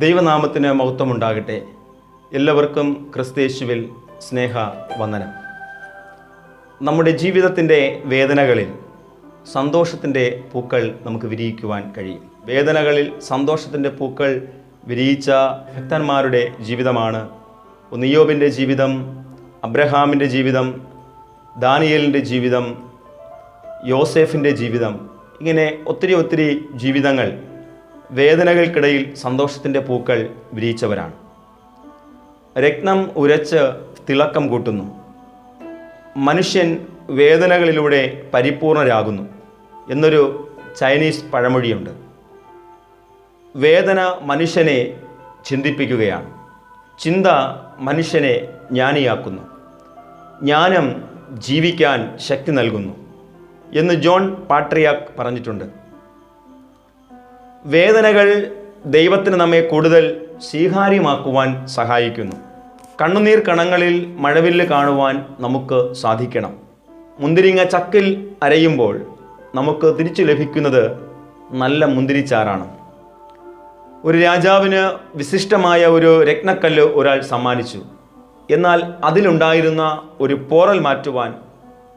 ദൈവനാമത്തിന് മഹത്വമുണ്ടാകട്ടെ. എല്ലാവർക്കും ക്രിസ്തയേശുവിൽ സ്നേഹ വന്ദനം. നമ്മുടെ ജീവിതത്തിൻ്റെ വേദനകളിൽ സന്തോഷത്തിൻ്റെ പൂക്കൾ നമുക്ക് വിരിയിക്കുവാൻ കഴിയും. വേദനകളിൽ സന്തോഷത്തിൻ്റെ പൂക്കൾ വിരിയിച്ച ഭക്തന്മാരുടെ ജീവിതമാണ് ഇയ്യോബിൻ്റെ ജീവിതം, അബ്രഹാമിൻ്റെ ജീവിതം, ദാനിയേലിൻ്റെ ജീവിതം, യോസേഫിൻ്റെ ജീവിതം. ഇങ്ങനെ ഒത്തിരി ജീവിതങ്ങൾ വേദനകൾക്കിടയിൽ സന്തോഷത്തിൻ്റെ പൂക്കൾ വിരിയിച്ചവരാണ്. രത്നം ഉരച്ച് തിളക്കം കൂട്ടുന്നു. മനുഷ്യൻ വേദനകളിലൂടെ പരിപൂർണരാകുന്നു എന്നൊരു ചൈനീസ് പഴമൊഴിയുണ്ട്. വേദന മനുഷ്യനെ ചിന്തിപ്പിക്കുകയാണ്. ചിന്ത മനുഷ്യനെ ജ്ഞാനിയാക്കുന്നു. ജ്ഞാനം ജീവിക്കാൻ ശക്തി നൽകുന്നു എന്ന് ജോൺ പാട്രിയാർക്ക് പറഞ്ഞിട്ടുണ്ട്. വേദനകൾ ദൈവത്തിന് നമ്മെ കൂടുതൽ സ്വീകാര്യമാക്കുവാൻ സഹായിക്കുന്നു. കണ്ണുനീർ കണങ്ങളിൽ മഴവില്ല് കാണുവാൻ നമുക്ക് സാധിക്കണം. മുന്തിരിങ്ങ ചക്കിൽ അരയുമ്പോൾ നമുക്ക് തിരിച്ചു ലഭിക്കുന്നത് നല്ല മുന്തിരിച്ചാറാണ്. ഒരു രാജാവിന് വിശിഷ്ടമായ ഒരു രത്നക്കല്ല് ഒരാൾ സമ്മാനിച്ചു. എന്നാൽ അതിലുണ്ടായിരുന്ന ഒരു പോറൽ മാറ്റുവാൻ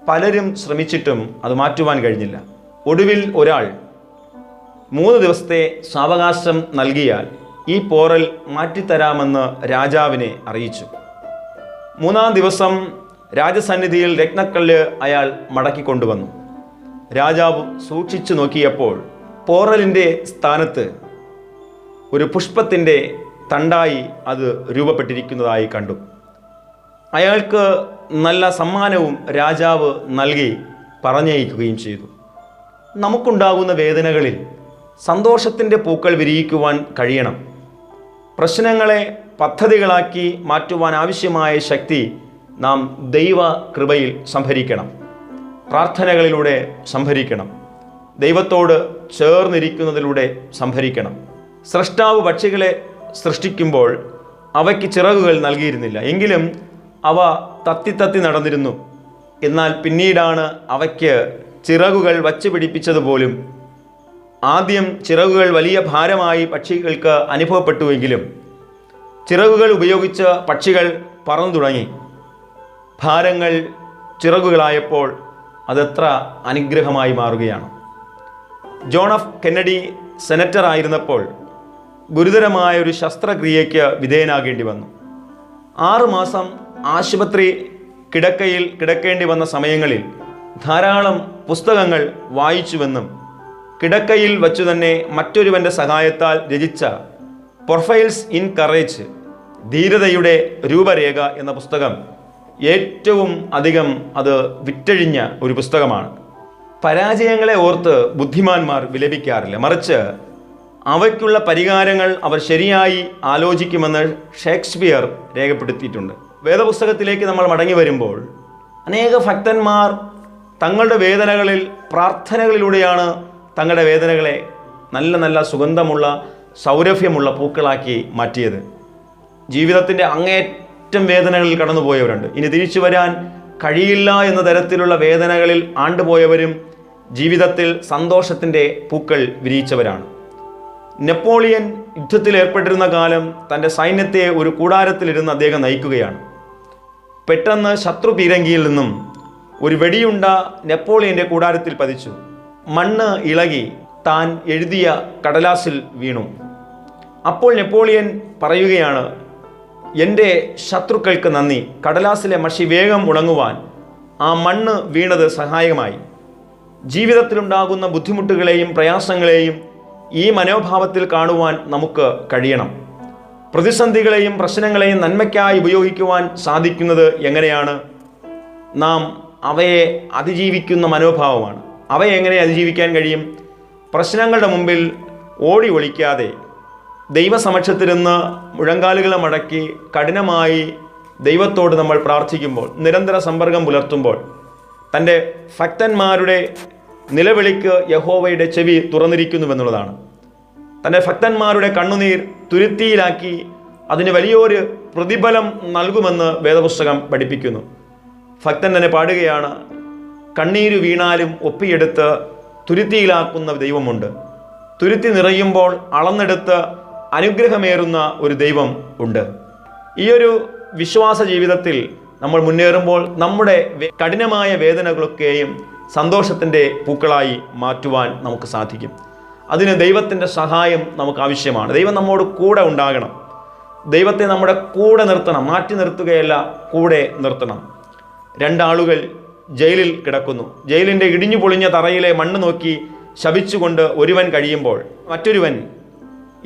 പലരും ശ്രമിച്ചിട്ടും അത് മാറ്റുവാൻ കഴിഞ്ഞില്ല. ഒടുവിൽ ഒരാൾ 3 ദിവസത്തെ സാവകാശം നൽകിയാൽ ഈ പോറൽ മാറ്റിത്തരാമെന്ന് രാജാവിനെ അറിയിച്ചു. 3-ാം ദിവസം രാജസന്നിധിയിൽ രത്നക്കല്ല് അയാൾ മടക്കിക്കൊണ്ടുവന്നു. രാജാവ് സൂക്ഷിച്ചു നോക്കിയപ്പോൾ പോറലിൻ്റെ സ്ഥാനത്ത് ഒരു പുഷ്പത്തിൻ്റെ തണ്ടായി അത് രൂപപ്പെട്ടിരിക്കുന്നതായി കണ്ടു. അയാൾക്ക് നല്ല സമ്മാനവും രാജാവ് നൽകി പറഞ്ഞയക്കുകയും ചെയ്തു. നമുക്കുണ്ടാകുന്ന വേദനകളിൽ സന്തോഷത്തിൻ്റെ പൂക്കൾ വിരിയിക്കുവാൻ കഴിയണം. പ്രശ്നങ്ങളെ പദ്ധതികളാക്കി മാറ്റുവാൻ ആവശ്യമായ ശക്തി നാം ദൈവ കൃപയിൽ സംഭരിക്കണം. പ്രാർത്ഥനകളിലൂടെ സംഭരിക്കണം. ദൈവത്തോട് ചേർന്നിരിക്കുന്നതിലൂടെ സംഭരിക്കണം. സ്രഷ്ടാവ് പക്ഷികളെ സൃഷ്ടിക്കുമ്പോൾ അവയ്ക്ക് ചിറകുകൾ നൽകിയിരുന്നില്ല. എങ്കിലും അവ തത്തി നടന്നിരുന്നു. എന്നാൽ പിന്നീടാണ് അവയ്ക്ക് ചിറകുകൾ വച്ച് പിടിപ്പിച്ചതുപോലും. ആദ്യം ചിറകുകൾ വലിയ ഭാരമായി പക്ഷികൾക്ക് അനുഭവപ്പെട്ടുവെങ്കിലും ചിറകുകൾ ഉപയോഗിച്ച് പക്ഷികൾ പറന്നു തുടങ്ങി. ഭാരങ്ങൾ ചിറകുകളായപ്പോൾ അതെത്ര അനുഗ്രഹമായി മാറുകയാണ്. ജോൺ എഫ് കെന്നഡി സെനറ്റർ ആയിരുന്നപ്പോൾ ഗുരുതരമായ ഒരു ശസ്ത്രക്രിയയ്ക്ക് വിധേയനാകേണ്ടി വന്നു. 6 മാസം ആശുപത്രി കിടക്കയിൽ കിടക്കേണ്ടി വന്ന സമയങ്ങളിൽ ധാരാളം പുസ്തകങ്ങൾ വായിച്ചുവെന്നും കിടക്കയിൽ വച്ചു തന്നെ മറ്റൊരുവൻ്റെ സഹായത്താൽ രചിച്ച പ്രൊഫൈൽസ് ഇൻ കറേജ്, ധീരതയുടെ രൂപരേഖ എന്ന പുസ്തകം ഏറ്റവും അധികം അത് വിറ്റഴിഞ്ഞ ഒരു പുസ്തകമാണ്. പരാജയങ്ങളെ ഓർത്ത് ബുദ്ധിമാന്മാർ വിലപിക്കാറില്ല, മറിച്ച് അവയ്ക്കുള്ള പരിഹാരങ്ങൾ അവർ ശരിയായി ആലോചിക്കുമെന്ന് ഷേക്സ്പിയർ രേഖപ്പെടുത്തിയിട്ടുണ്ട്. വേദപുസ്തകത്തിലേക്ക് നമ്മൾ മടങ്ങി വരുമ്പോൾ അനേക ഭക്തന്മാർ തങ്ങളുടെ വേദനകളിൽ പ്രാർത്ഥനകളിലൂടെയാണ് തങ്ങളുടെ വേദനകളെ നല്ല സുഗന്ധമുള്ള സൗരഭ്യമുള്ള പൂക്കളാക്കി മാറ്റിയത്. ജീവിതത്തിൻ്റെ അങ്ങേറ്റം വേദനകളിൽ കടന്നുപോയവരുണ്ട്. ഇനി തിരിച്ചു വരാൻ കഴിയില്ല എന്ന തരത്തിലുള്ള വേദനകളിൽ ആണ്ടുപോയവരും ജീവിതത്തിൽ സന്തോഷത്തിൻ്റെ പൂക്കൾ വിരിയിച്ചവരാണ്. നെപ്പോളിയൻ യുദ്ധത്തിൽ ഏർപ്പെട്ടിരുന്ന കാലം തൻ്റെ സൈന്യത്തെ ഒരു കൂടാരത്തിലിരുന്ന് അദ്ദേഹം നയിക്കുകയാണ്. പെട്ടെന്ന് ശത്രു പീരങ്കിയിൽ നിന്നും ഒരു വെടിയുണ്ട നെപ്പോളിയൻ്റെ കൂടാരത്തിൽ പതിച്ചു. മണ്ണ് ഇളകി താൻ എഴുതിയ കടലാസിൽ വീണു. അപ്പോൾ നെപ്പോളിയൻ പറയുകയാണ്, എൻ്റെ ശത്രുക്കൾക്ക് നന്ദി, കടലാസിലെ മഷി വേഗം ഉണങ്ങുവാൻ ആ മണ്ണ് വീണത് സഹായകമായി. ജീവിതത്തിലുണ്ടാകുന്ന ബുദ്ധിമുട്ടുകളെയും പ്രയാസങ്ങളെയും ഈ മനോഭാവത്തിൽ കാണുവാൻ നമുക്ക് കഴിയണം. പ്രതിസന്ധികളെയും പ്രശ്നങ്ങളെയും നന്മയ്ക്കായി ഉപയോഗിക്കുവാൻ സാധിക്കുന്നത് എങ്ങനെയാണ്? നാം അവയെ അതിജീവിക്കുന്ന മനോഭാവമാണ്. അവയെ എങ്ങനെ അതിജീവിക്കാൻ കഴിയും? പ്രശ്നങ്ങളുടെ മുമ്പിൽ ഓടി ഒളിക്കാതെ ദൈവസമക്ഷത്തിരുന്ന് മുഴങ്കാലുകളെ മടക്കി കഠിനമായി ദൈവത്തോട് നമ്മൾ പ്രാർത്ഥിക്കുമ്പോൾ, നിരന്തര സമ്പർക്കം പുലർത്തുമ്പോൾ, തൻ്റെ ഭക്തന്മാരുടെ നിലവിളിക്ക് യഹോവയുടെ ചെവി തുറന്നിരിക്കുന്നുവെന്നുള്ളതാണ്. തൻ്റെ ഭക്തന്മാരുടെ കണ്ണുനീർ തുരുത്തിയിലാക്കി അതിന് വലിയൊരു പ്രതിഫലം നൽകുമെന്ന് വേദപുസ്തകം പഠിപ്പിക്കുന്നു. ഭക്തൻ തന്നെ പാടുകയാണ്, കണ്ണീര് വീണാലും ഒപ്പിയെടുത്ത് തുരുത്തിയിലാക്കുന്ന ദൈവമുണ്ട്. തുരുത്തി നിറയുമ്പോൾ അളന്നെടുത്ത് അനുഗ്രഹമേറുന്ന ഒരു ദൈവം ഉണ്ട്. ഈ ഒരു വിശ്വാസ ജീവിതത്തിൽ നമ്മൾ മുന്നേറുമ്പോൾ നമ്മുടെ കഠിനമായ വേദനകളൊക്കെയും സന്തോഷത്തിൻ്റെ പൂക്കളായി മാറ്റുവാൻ നമുക്ക് സാധിക്കും. അതിന് ദൈവത്തിൻ്റെ സഹായം നമുക്ക് ആവശ്യമാണ്. ദൈവം നമ്മോട് കൂടെ ഉണ്ടാകണം. ദൈവത്തെ നമ്മുടെ കൂടെ നിർത്തണം, മാറ്റി നിർത്തുകയല്ല, കൂടെ നിർത്തണം. രണ്ടാളുകൾ ജയിലിൽ കിടക്കുന്നു. ജയിലിൻ്റെ ഇടിഞ്ഞു പൊളിഞ്ഞ തറയിലെ മണ്ണ് നോക്കി ശപിച്ചുകൊണ്ട് ഒരുവൻ കഴിയുമ്പോൾ മറ്റൊരുവൻ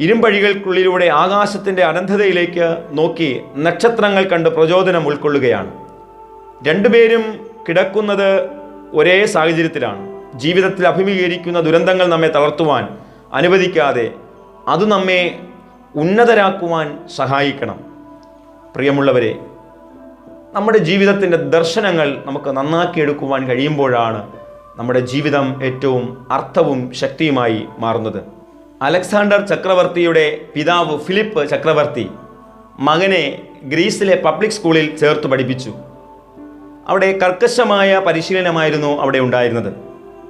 ഇരുമ്പഴികൾക്കുള്ളിലൂടെ ആകാശത്തിൻ്റെ അനന്തതയിലേക്ക് നോക്കി നക്ഷത്രങ്ങൾ കണ്ട് പ്രചോദനം ഉൾക്കൊള്ളുകയാണ്. രണ്ടുപേരും കിടക്കുന്നത് ഒരേ സാഹചര്യത്തിലാണ്. ജീവിതത്തിൽ അഭിമുഖീകരിക്കുന്ന ദുരന്തങ്ങൾ നമ്മെ തളർത്തുവാൻ അനുവദിക്കാതെ അത് നമ്മെ ഉന്നതരാക്കുവാൻ സഹായിക്കണം. പ്രിയമുള്ളവരെ, നമ്മുടെ ജീവിതത്തിൻ്റെ ദർശനങ്ങൾ നമുക്ക് നന്നാക്കിയെടുക്കുവാൻ കഴിയുമ്പോഴാണ് നമ്മുടെ ജീവിതം ഏറ്റവും അർത്ഥവും ശക്തിയുമായി മാറുന്നത്. അലക്സാണ്ടർ ചക്രവർത്തിയുടെ പിതാവ് ഫിലിപ്പ് ചക്രവർത്തി മകനെ ഗ്രീസിലെ പബ്ലിക് സ്കൂളിൽ ചേർത്ത് പഠിപ്പിച്ചു. അവിടെ കർക്കശമായ പരിശീലനമായിരുന്നു അവിടെ ഉണ്ടായിരുന്നത്.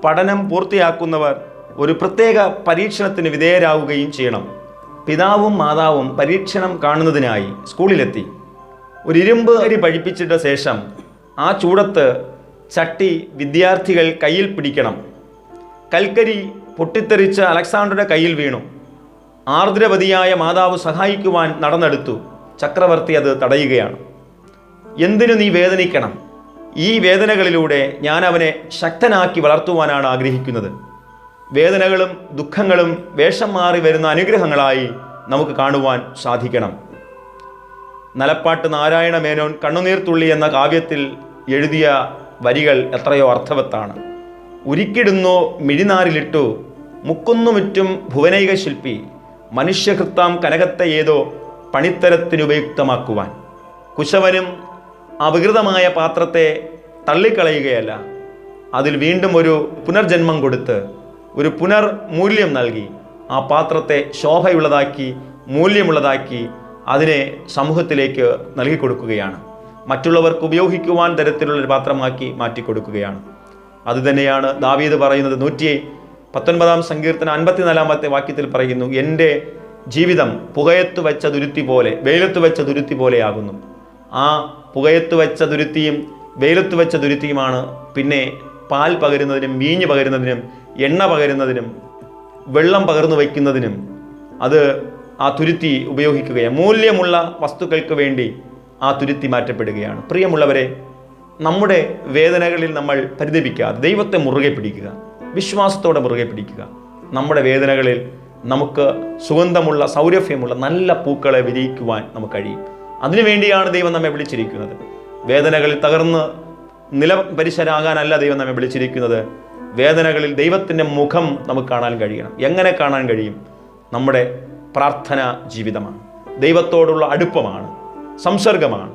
പഠനം പൂർത്തിയാക്കുന്നവർ ഒരു പ്രത്യേക പരീക്ഷണത്തിന് വിധേയരാകുകയും ചെയ്യണം. പിതാവും മാതാവും പരീക്ഷണം കാണുന്നതിനായി സ്കൂളിലെത്തി. ഒരു ഇരുമ്പ് അരി പഠിപ്പിച്ചിട്ട ശേഷം ആ ചൂടത്ത് ചട്ടി വിദ്യാർത്ഥികൾ കയ്യിൽ പിടിക്കണം. കൽക്കരി പൊട്ടിത്തെറിച്ച് അലക്സാണ്ടറുടെ കയ്യിൽ വീണു. ആർദ്രവതിയായ മാതാവ് സഹായിക്കുവാൻ നടന്നെടുത്തു. ചക്രവർത്തി അത് തടയുകയാണ്. എന്തിനു നീ വേദനിക്കണം? ഈ വേദനകളിലൂടെ ഞാൻ അവനെ ശക്തനാക്കി വളർത്തുവാനാണ് ആഗ്രഹിക്കുന്നത്. വേദനകളും ദുഃഖങ്ങളും വേഷം മാറി വരുന്ന അനുഗ്രഹങ്ങളായി നമുക്ക് കാണുവാൻ സാധിക്കണം. നലപ്പാട്ട് നാരായണ മേനോൻ കണ്ണുനീർത്തുള്ളി എന്ന കാവ്യത്തിൽ എഴുതിയ വരികൾ എത്രയോ അർത്ഥവത്താണ്. ഉരുക്കിടുന്നു മിഴിനാരിലിട്ടു മുക്കുന്നുമുറ്റും ഭുവനൈക ശില്പി മനുഷ്യഹൃത്താം കനകത്തെ ഏതോ പണിത്തരത്തിനുപയുക്തമാക്കുവാൻ. കുശവനും ആ വികൃതമായ പാത്രത്തെ തള്ളിക്കളയുകയല്ല, അതിൽ വീണ്ടും ഒരു പുനർജന്മം കൊടുത്ത് ഒരു പുനർമൂല്യം നൽകി ആ പാത്രത്തെ ശോഭയുള്ളതാക്കി മൂല്യമുള്ളതാക്കി അതിനെ സമൂഹത്തിലേക്ക് നൽകി കൊടുക്കുകയാണ്. മറ്റുള്ളവർക്ക് ഉപയോഗിക്കുവാൻ തരത്തിലുള്ളൊരു പാത്രമാക്കി മാറ്റിക്കൊടുക്കുകയാണ്. അതുതന്നെയാണ് ദാവീദ് പറയുന്നത്. 119 സങ്കീർത്തനം 54 വാക്യത്തിൽ പറയുന്നു, എൻ്റെ ജീവിതം പുകയത്ത് വെച്ച തുരുത്തി പോലെ, വെയിലത്ത് വെച്ച തുരുത്തി പോലെയാകുന്നു. ആ പുകയത്ത് വെച്ച തുരുത്തിയും വെയിലത്ത് വെച്ച തുരുത്തിയുമാണ് പിന്നെ പാൽ പകരുന്നതിനും വീഞ്ഞ് പകരുന്നതിനും എണ്ണ പകരുന്നതിനും വെള്ളം പകർന്നു വയ്ക്കുന്നതിനും അത് ആ തുരുത്തി ഉപയോഗിക്കുകയാണ്. മൂല്യമുള്ള വസ്തുക്കൾക്ക് വേണ്ടി ആ തുരുത്തി മാറ്റപ്പെടുകയാണ്. പ്രിയമുള്ളവരെ, നമ്മുടെ വേദനകളിൽ നമ്മൾ പരിതപിക്കാതെ ദൈവത്തെ മുറുകെ പിടിക്കുക, വിശ്വാസത്തോടെ മുറുകെ പിടിക്കുക. നമ്മുടെ വേദനകളിൽ നമുക്ക് സുഗന്ധമുള്ള സൗരഭ്യമുള്ള നല്ല പൂക്കളെ വിരിയിക്കുവാൻ നമുക്ക് കഴിയും. അതിനുവേണ്ടിയാണ് ദൈവം നമ്മെ വിളിച്ചിരിക്കുന്നത്. വേദനകളിൽ തകർന്ന് നിലപരിശരാകാനല്ല ദൈവം നമ്മെ വിളിച്ചിരിക്കുന്നത്. വേദനകളിൽ ദൈവത്തിൻ്റെ മുഖം നമുക്ക് കാണാൻ കഴിയണം. എങ്ങനെ കാണാൻ കഴിയും? നമ്മുടെ പ്രാർത്ഥന ജീവിതമാണ്, ദൈവത്തോടുള്ള അടുപ്പമാണ്, സംസർഗമാണ്.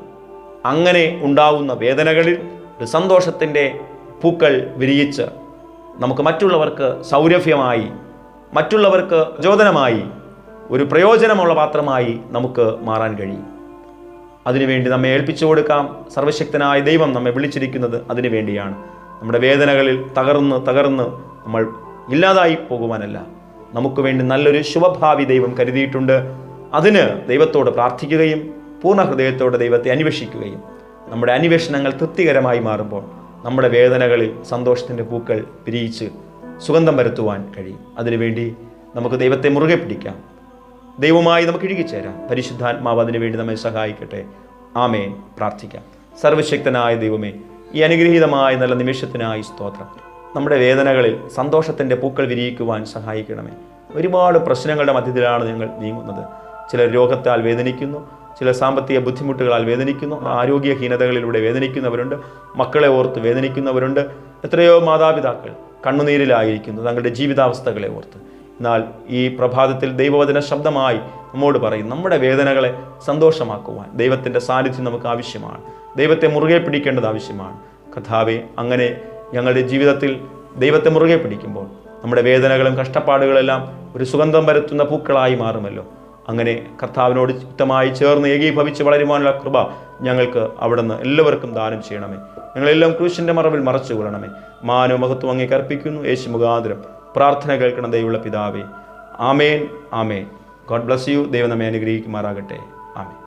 അങ്ങനെ ഉണ്ടാവുന്ന വേദനകളിൽ ഒരു സന്തോഷത്തിൻ്റെ പൂക്കൾ വിരിയിച്ച് നമുക്ക് മറ്റുള്ളവർക്ക് സൗരഭ്യമായി, മറ്റുള്ളവർക്ക് പ്രചോദനമായി, ഒരു പ്രയോജനമുള്ള പാത്രമായി നമുക്ക് മാറാൻ കഴിയും. അതിനുവേണ്ടി നമ്മെ ഏൽപ്പിച്ചു കൊടുക്കാം. സർവശക്തനായ ദൈവം നമ്മെ വിളിച്ചിരിക്കുന്നത് അതിനു വേണ്ടിയാണ്. നമ്മുടെ വേദനകളിൽ തകർന്ന് നമ്മൾ ഇല്ലാതായി പോകുവാനല്ല, നമുക്ക് വേണ്ടി നല്ലൊരു ശുഭഭാവി ദൈവം കരുതിയിട്ടുണ്ട്. അതിന് ദൈവത്തോട് പ്രാർത്ഥിക്കുകയും പൂർണ്ണ ഹൃദയത്തോടെ ദൈവത്തെ അന്വേഷിക്കുകയും നമ്മുടെ അന്വേഷണങ്ങൾ തൃപ്തികരമായി മാറുമ്പോൾ നമ്മുടെ വേദനകളിൽ സന്തോഷത്തിൻ്റെ പൂക്കൾ വിരിയിച്ച് സുഗന്ധം വരുത്തുവാൻ കഴിയും. അതിനുവേണ്ടി നമുക്ക് ദൈവത്തെ മുറുകെ പിടിക്കാം, ദൈവവുമായി നമുക്ക് ഇഴുകിച്ചേരാം. പരിശുദ്ധാത്മാവ് അതിനുവേണ്ടി നമ്മെ സഹായിക്കട്ടെ. ആമേൻ. പ്രാർത്ഥിക്കാം. സർവശക്തനായ ദൈവമേ, ഈ അനുഗ്രഹീതമായ നല്ല നിമിഷത്തിനായി സ്തോത്രം. നമ്മുടെ വേദനകളിൽ സന്തോഷത്തിൻ്റെ പൂക്കൾ വിരിയിക്കുവാൻ സഹായിക്കണമേ. ഒരുപാട് പ്രശ്നങ്ങളുടെ മധ്യത്തിലാണ് ഞങ്ങൾ നീങ്ങുന്നത്. ചിലർ രോഗത്താൽ വേദനിക്കുന്നു, ചില സാമ്പത്തിക ബുദ്ധിമുട്ടുകളാൽ വേദനിക്കുന്നു, ആരോഗ്യഹീനതകളിലൂടെ വേദനിക്കുന്നവരുണ്ട്, മക്കളെ ഓർത്ത് വേദനിക്കുന്നവരുണ്ട്. എത്രയോ മാതാപിതാക്കൾ കണ്ണുനീരിലായിരിക്കുന്നു തങ്ങളുടെ ജീവിതാവസ്ഥകളെ ഓർത്ത്. എന്നാൽ ഈ പ്രഭാതത്തിൽ ദൈവവചന ശബ്ദമായി നമ്മോട് പറയും, നമ്മുടെ വേദനകളെ സന്തോഷമാക്കുവാൻ ദൈവത്തിൻ്റെ സാന്നിധ്യം നമുക്ക് ആവശ്യമാണ്. ദൈവത്തെ മുറുകെ പിടിക്കേണ്ടത് ആവശ്യമാണ്. കർത്താവേ, അങ്ങനെ ഞങ്ങളുടെ ജീവിതത്തിൽ ദൈവത്തെ മുറുകെ പിടിക്കുമ്പോൾ നമ്മുടെ വേദനകളും കഷ്ടപ്പാടുകളെല്ലാം ഒരു സുഗന്ധം പരത്തുന്ന പൂക്കളായി മാറുമല്ലോ. അങ്ങനെ കർത്താവിനോട് ചിത്തമായി ചേർന്ന് ഏകീഭവിച്ച് വളരുവാനുള്ള കൃപ ഞങ്ങൾക്ക് അവിടുന്ന് എല്ലാവർക്കും ദാനം ചെയ്യണമേ. ഞങ്ങളെല്ലാം ക്രൂശിൻ്റെ മറവിൽ മറച്ചു കൊള്ളണമേ. മാനവ മഹത്വം അങ്ങേക്ക് അർപ്പിക്കുന്നു. യേശു മുഖാന്തരം പ്രാർത്ഥന കേൾക്കണം ദൈവമുള്ള പിതാവേ. ആമേൻ, ആമേൻ. God bless you. ദൈവം നമ്മെ അനുഗ്രഹിക്കുമാറാകട്ടെ. ആമേൻ.